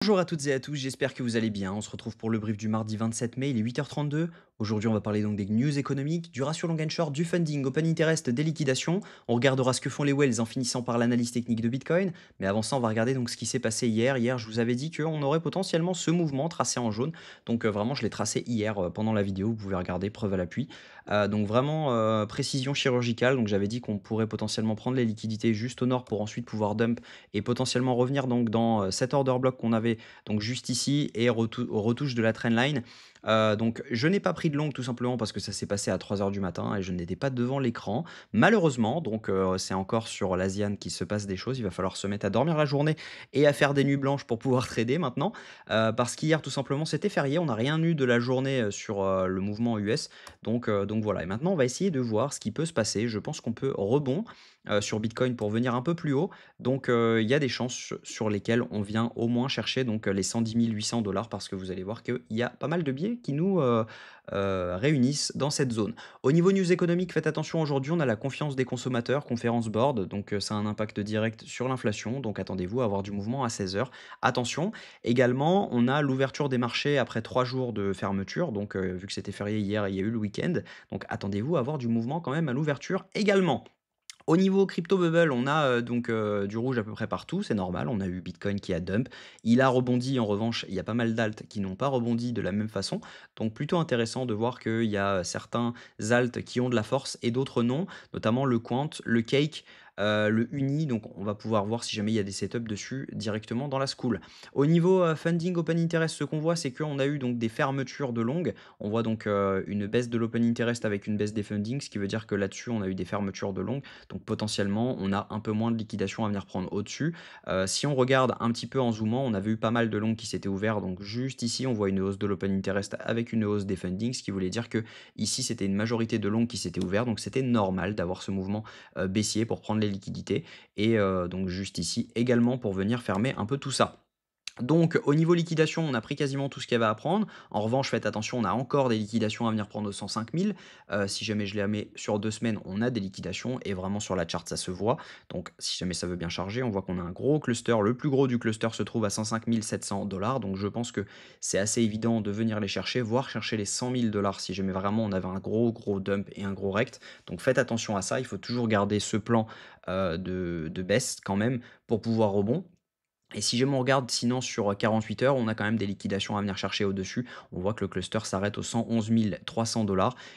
Bonjour à toutes et à tous, j'espère que vous allez bien. On se retrouve pour le brief du mardi 27 mai, il est 8h32. Aujourd'hui, on va parler donc des news économiques, du ratio long and short, du funding, open interest, des liquidations. On regardera ce que font les whales en finissant par l'analyse technique de Bitcoin. Mais avant ça, on va regarder donc ce qui s'est passé hier. Hier, je vous avais dit qu'on aurait potentiellement ce mouvement tracé en jaune. Donc vraiment, je l'ai tracé hier pendant la vidéo. Vous pouvez regarder, preuve à l'appui. Donc vraiment, précision chirurgicale. Donc j'avais dit qu'on pourrait potentiellement prendre les liquidités juste au nord pour ensuite pouvoir dump et potentiellement revenir donc dans cet order block qu'on avait donc juste ici et aux retouches de la trendline. Donc je n'ai pas pris de long tout simplement parce que ça s'est passé à 3 heures du matin et je n'étais pas devant l'écran malheureusement. Donc c'est encore sur l'Asian qui se passe des choses, il va falloir se mettre à dormir la journée et à faire des nuits blanches pour pouvoir trader maintenant. Parce qu'hier tout simplement c'était férié, on n'a rien eu de la journée sur le mouvement US. Donc voilà, et maintenant on va essayer de voir ce qui peut se passer. Je pense qu'on peut rebond sur Bitcoin pour venir un peu plus haut. Donc, il y a des chances sur lesquelles on vient au moins chercher donc, les 110 800 parce que vous allez voir qu'il y a pas mal de biais qui nous, réunissent dans cette zone. Au niveau news économique, faites attention, aujourd'hui, on a la confiance des consommateurs, conférence board, donc, ça a un impact direct sur l'inflation, donc attendez-vous à avoir du mouvement à 16 heures. Attention, également, on a l'ouverture des marchés après 3 jours de fermeture, donc, vu que c'était férié hier, il y a eu le week-end, donc attendez-vous à avoir du mouvement quand même à l'ouverture également. Au niveau crypto bubble, on a, du rouge à peu près partout, c'est normal. On a eu Bitcoin qui a dump. Il a rebondi en revanche, il y a pas mal d'alts qui n'ont pas rebondi de la même façon. Donc plutôt intéressant de voir qu'il y a certains alts qui ont de la force et d'autres non, notamment le Quant, le Cake, le Uni. Donc on va pouvoir voir si jamais il y a des setups dessus directement dans la school. Au niveau, funding open interest, ce qu'on voit, c'est qu'on a eu donc des fermetures de longues. On voit donc, une baisse de l'open interest avec une baisse des fundings, ce qui veut dire que là-dessus, on a eu des fermetures de longues. Donc potentiellement, on a un peu moins de liquidation à venir prendre au-dessus. Si on regarde un petit peu en zoomant, on avait eu pas mal de longs qui s'étaient ouverts. Donc juste ici, on voit une hausse de l'open interest avec une hausse des fundings, ce qui voulait dire que ici, c'était une majorité de longs qui s'étaient ouverts. Donc c'était normal d'avoir ce mouvement baissier pour prendre les liquidités. Et donc juste ici également pour venir fermer un peu tout ça. Donc au niveau liquidation, on a pris quasiment tout ce qu'il y avait à prendre. En revanche, faites attention, on a encore des liquidations à venir prendre au 105 000. Si jamais je les mets sur 2 semaines, on a des liquidations et vraiment sur la charte, ça se voit. Donc si jamais ça veut bien charger, on voit qu'on a un gros cluster. Le plus gros du cluster se trouve à 105 700 Donc je pense que c'est assez évident de venir les chercher, voire chercher les 100 000 si jamais vraiment on avait un gros dump et un gros rect. Donc faites attention à ça, il faut toujours garder ce plan de baisse quand même pour pouvoir rebond. Et si jamais on regarde sinon sur 48 heures, on a quand même des liquidations à venir chercher au-dessus. On voit que le cluster s'arrête aux 111 300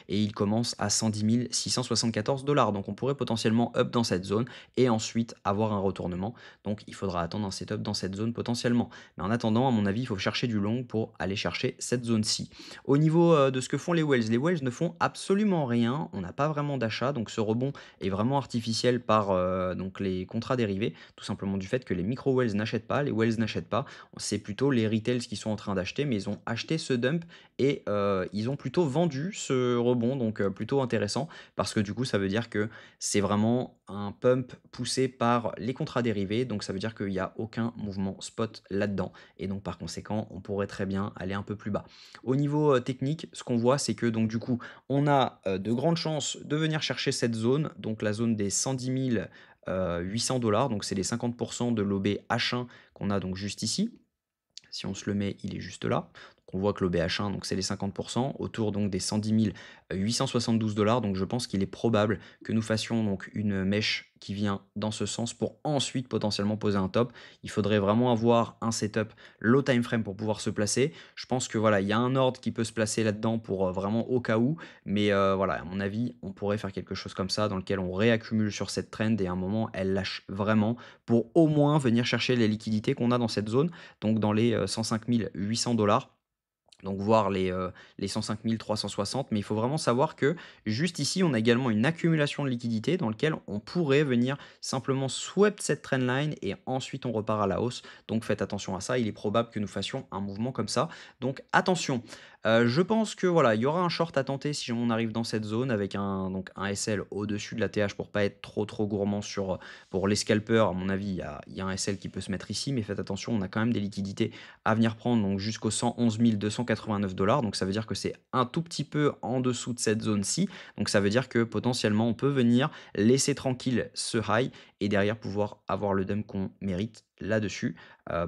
et il commence à 110 674 Donc on pourrait potentiellement up dans cette zone et ensuite avoir un retournement. Donc il faudra attendre un setup dans cette zone potentiellement. Mais en attendant, à mon avis, il faut chercher du long pour aller chercher cette zone-ci. Au niveau de ce que font les whales ne font absolument rien. On n'a pas vraiment d'achat. Donc ce rebond est vraiment artificiel par donc les contrats dérivés, tout simplement du fait que les micro-whales n'achètent pas, les whales n'achètent pas. C'est plutôt les retails qui sont en train d'acheter, mais ils ont acheté ce dump et ils ont plutôt vendu ce rebond, donc plutôt intéressant parce que du coup, ça veut dire que c'est vraiment un pump poussé par les contrats dérivés, donc ça veut dire qu'il n'y a aucun mouvement spot là-dedans et donc par conséquent, on pourrait très bien aller un peu plus bas. Au niveau technique, ce qu'on voit, c'est que donc du coup, on a de grandes chances de venir chercher cette zone, donc la zone des 110 800 donc c'est les 50% de l'OB H1 qu'on a donc juste ici. Si on se le met, il est juste là. Donc on voit que l'OBH1, donc c'est les 50%, autour donc des 110 872 Donc je pense qu'il est probable que nous fassions donc une mèche qui vient dans ce sens pour ensuite potentiellement poser un top. Il faudrait vraiment avoir un setup low time frame pour pouvoir se placer. Je pense que voilà, il y a un ordre qui peut se placer là-dedans pour vraiment au cas où. Mais voilà, à mon avis, on pourrait faire quelque chose comme ça dans lequel on réaccumule sur cette trend et à un moment, elle lâche vraiment pour au moins venir chercher les liquidités qu'on a dans cette zone donc dans les 105 800 donc voir les 105 360, mais il faut vraiment savoir que juste ici, on a également une accumulation de liquidités dans lequel on pourrait venir simplement sweep cette trendline et ensuite on repart à la hausse. Donc faites attention à ça, il est probable que nous fassions un mouvement comme ça. Donc attention, je pense que voilà, il y aura un short à tenter si on arrive dans cette zone avec un SL au-dessus de la TH pour pas être trop gourmand pour les scalpers. À mon avis, il y a un SL qui peut se mettre ici, mais faites attention, on a quand même des liquidités à venir prendre donc jusqu'aux 111 289 donc ça veut dire que c'est un tout petit peu en dessous de cette zone-ci. Donc ça veut dire que potentiellement on peut venir laisser tranquille ce high et derrière pouvoir avoir le dump qu'on mérite là-dessus,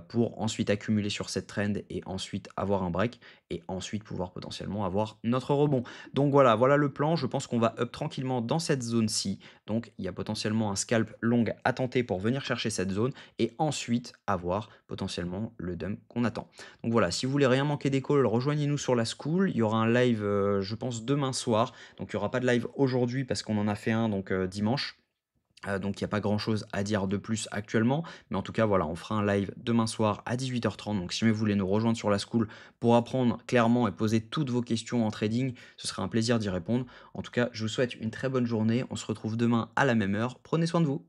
pour ensuite accumuler sur cette trend et ensuite avoir un break et ensuite pouvoir potentiellement avoir notre rebond. Donc voilà, voilà le plan. Je pense qu'on va up tranquillement dans cette zone-ci. Donc il y a potentiellement un scalp long à tenter pour venir chercher cette zone et ensuite avoir potentiellement le dump qu'on attend. Donc voilà, si vous voulez rien manquer des calls, rejoignez-nous sur la school. Il y aura un live, je pense, demain soir. Donc il n'y aura pas de live aujourd'hui parce qu'on en a fait un donc dimanche. Donc il y a pas grand-chose à dire de plus actuellement, mais en tout cas voilà, on fera un live demain soir à 18h30. Donc si jamais vous voulez nous rejoindre sur la school pour apprendre clairement et poser toutes vos questions en trading, ce sera un plaisir d'y répondre. En tout cas, je vous souhaite une très bonne journée. On se retrouve demain à la même heure. Prenez soin de vous.